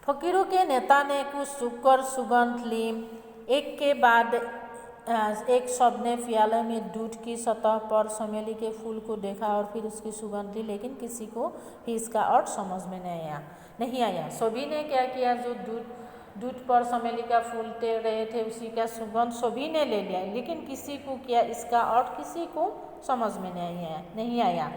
फकीरों के नेता ने कुछ शुक्र सुगंध ली। एक के बाद एक सबने प्याले में दूध की सतह पर चमेली के फूल को देखा और फिर उसकी सुगंध ली, लेकिन किसी को भी इसका अर्थ समझ में नहीं आया। सभी ने क्या किया, जो दूध पर चमेली का फूल तैर रहे थे उसी का सुगंध सभी ने ले लिया, लेकिन किसी को क्या इसका अर्थ किसी को समझ में नहीं आया।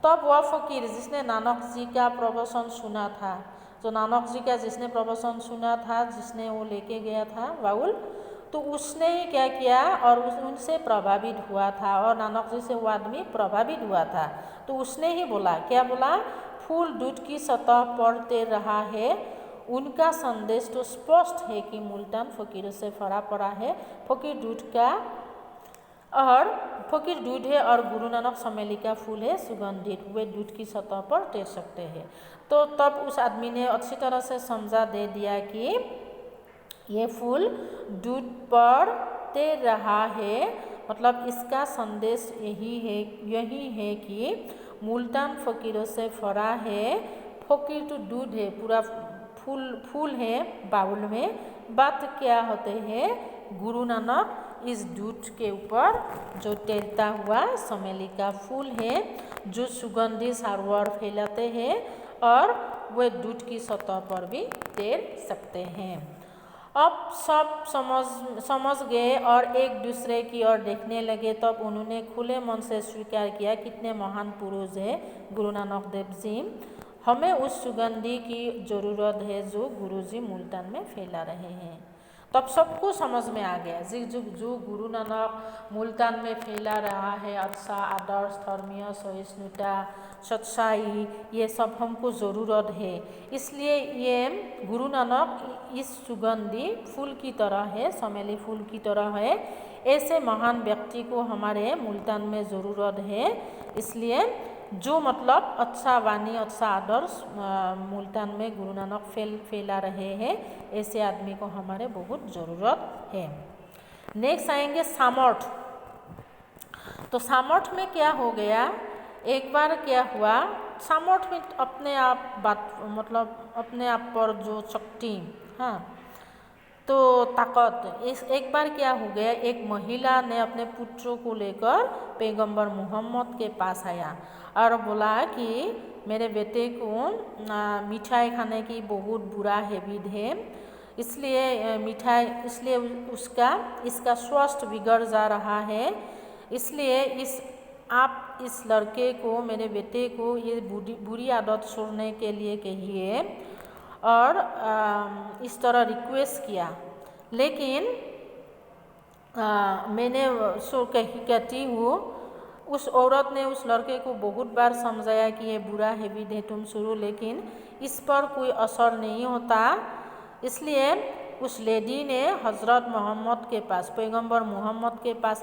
तब वह फकीर जिसने नानक जी का प्रवचन सुना था, जिसने प्रवचन सुना था, जिसने वो लेके गया था बाउल, तो उसने ही क्या किया और उनसे प्रभावित हुआ था और नानक जी से वो आदमी प्रभावित हुआ था। तो उसने ही बोला, क्या बोला, फूल दूध की सतह पर तैर रहा है। उनका संदेश तो स्पष्ट है कि मुल्तान फकीरों से भरा पड़ा है। फकीर दूध है और गुरु नानक चमेली का फूल है सुगंधित, वे दूध की सतह पर तैर सकते हैं। तो तब उस आदमी ने अच्छी तरह से समझा दे दिया कि ये फूल दूध पर तैर रहा है, मतलब इसका संदेश यही है कि मुल्तान फकीरों से भरा है। फकीर तो दूध है, पूरा फूल है बाउल में। बात क्या होते हैं, गुरु नानक इस दूध के ऊपर जो तैरता हुआ चमेली का फूल है, जो सुगंधी सारोवर फैलाते हैं और वे दूध की सतह पर भी तैर सकते हैं। अब सब समझ गए और एक दूसरे की ओर देखने लगे। तब उन्होंने खुले मन से स्वीकार किया, कितने महान पुरुष है गुरु नानक देव जी, हमें उस सुगंधी की ज़रूरत है जो गुरुजी मुल्तान में फैला रहे हैं। तब सबको समझ में आ गया, जो गुरु नानक मुल्तान में फैला रहा है, अच्छा आदर्श, धर्मीय सहिष्णुता, सच्चाई, ये सब हमको ज़रूरत है। इसलिए ये गुरु नानक इस सुगंधी फूल की तरह है, चमेली फूल की तरह है। ऐसे महान व्यक्ति को हमारे मुल्तान में ज़रूरत है। इसलिए जो मतलब अच्छा वाणी, अच्छा आदर्श मुल्तान में गुरु नानक फैला रहे हैं, ऐसे आदमी को हमारे बहुत ज़रूरत है। नेक्स्ट आएंगे सामर्थ। तो सामर्थ में क्या हो गया, एक बार क्या हुआ, सामर्थ में अपने आप पर जो शक्ति, हाँ, तो ताकत, एक बार क्या हो गया, एक महिला ने अपने पुत्रों को लेकर पैगंबर मोहम्मद के पास आया और बोला कि मेरे बेटे को मिठाई खाने की बहुत बुरा हैबिट है, इसलिए इसका स्वास्थ्य बिगड़ जा रहा है। इसलिए आप इस लड़के को, मेरे बेटे को, ये बुरी आदत छोड़ने के लिए कहिए और इस तरह रिक्वेस्ट किया। लेकिन मैंने कहती हूँ, उस औरत ने उस लड़के को बहुत बार समझाया कि ये बुरा हैबिट है, तुम शुरू, लेकिन इस पर कोई असर नहीं होता। इसलिए उस लेडी ने हज़रत मोहम्मद के पास, पैगंबर मोहम्मद के पास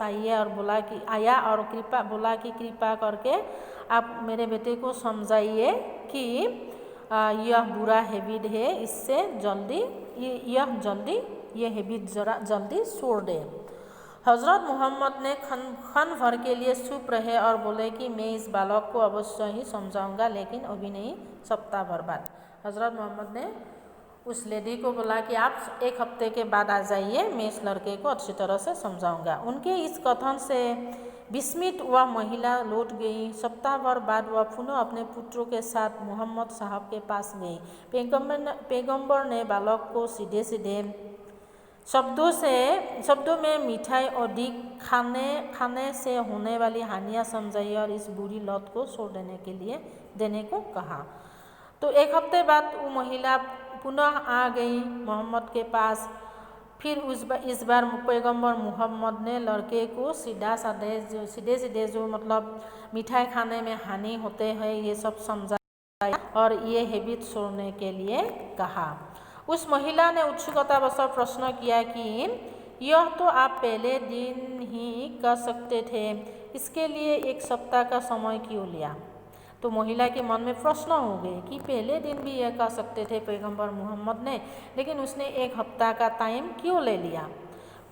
बोला कि कृपा करके आप मेरे बेटे को समझाइए कि यह बुरा हैबिट है, इससे यह हैबिट जल्दी छोड़ दे। हज़रत मोहम्मद ने क्षण भर के लिए चुप रहे और बोले कि मैं इस बालक को अवश्य ही समझाऊंगा, लेकिन अभी नहीं, सप्ताह भर बाद। हज़रत मोहम्मद ने उस लेडी को बोला कि आप एक हफ्ते के बाद आ जाइए, मैं इस लड़के को अच्छी तरह से समझाऊंगा। उनके इस कथन से विस्मित वह महिला लौट गई। सप्ताह भर बाद वह पुनः अपने पुत्रों के साथ मोहम्मद साहब के पास गई। पैगंबर ने बालक को सीधे सीधे शब्दों में मिठाई अधिक खाने से होने वाली हानियाँ समझाई और इस बुरी लत को छोड़ देने को कहा। तो एक हफ्ते बाद वो महिला पुनः आ गई मोहम्मद के पास। फिर इस बार पैगंबर मोहम्मद ने लड़के को सीधे जो मतलब मिठाई खाने में हानि होते हैं ये सब समझाया और ये हैबिट छोड़ने के लिए कहा। उस महिला ने उत्सुकतावश प्रश्न किया कि यह तो आप पहले दिन ही कर सकते थे, इसके लिए एक सप्ताह का समय क्यों लिया। तो महिला के मन में प्रश्न हो गए कि पहले दिन भी यह कर सकते थे पैगंबर मोहम्मद ने, लेकिन उसने एक हफ्ता का टाइम क्यों ले लिया।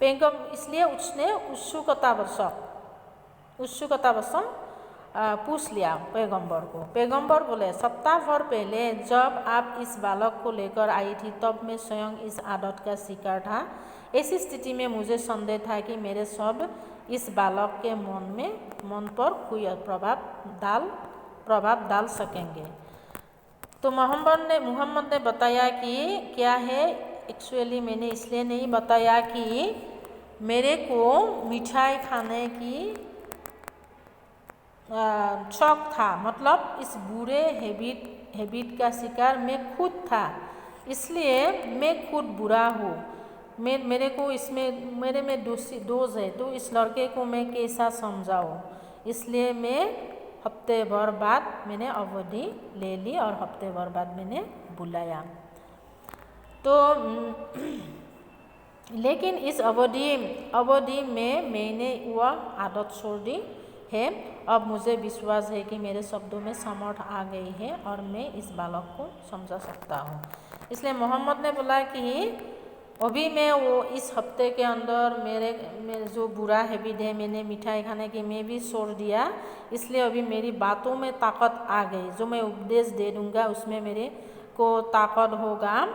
इसलिए उसने उत्सुकतावश पूछ लिया पैगंबर को। पैगंबर बोले, सप्ताह भर पहले जब आप इस बालक को लेकर आई थी तब मैं स्वयं इस आदत का शिकार था। ऐसी स्थिति में मुझे संदेह था कि मेरे शब्द इस बालक के मन पर कोई प्रभाव डाल सकेंगे। तो मोहम्मद ने बताया कि क्या है, एक्चुअली मैंने इसलिए नहीं बताया कि मेरे को मिठाई खाने की शौक था, मतलब इस बुरे हैबिट का शिकार मैं खुद था, इसलिए मैं खुद बुरा हूँ। मेरे को इसमें मेरे में दोष है, तो इस लड़के को मैं कैसा समझाऊँ। इसलिए मैं हफ्ते भर बाद मैंने अवधि ले ली और हफ्ते भर बाद मैंने बुलाया। तो लेकिन इस अवधि में मैंने वह आदत छोड़ दी है। अब मुझे विश्वास है कि मेरे शब्दों में समर्थ आ गई है और मैं इस बालक को समझा सकता हूँ। इसलिए मोहम्मद ने बोला कि अभी मैं वो इस हफ्ते के अंदर मेरे जो बुरा हैबिट है, मैंने मिठाई खाने की मैं भी छोड़ दिया, इसलिए अभी मेरी बातों में ताकत आ गई। जो मैं उपदेश दे दूँगा उसमें मेरे को ताकत होगा,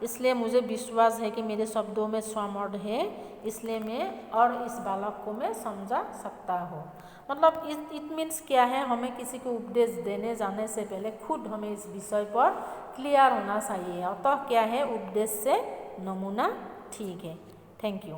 इसलिए मुझे विश्वास है कि मेरे शब्दों में सामर्थ्य है, इसलिए मैं और इस बालक को मैं समझा सकता हूँ। मतलब इट मीन्स क्या है, हमें किसी को उपदेश देने जाने से पहले खुद हमें इस विषय पर क्लियर होना चाहिए। अतः क्या है, उपदेश से नमूना ठीक है। Thank you.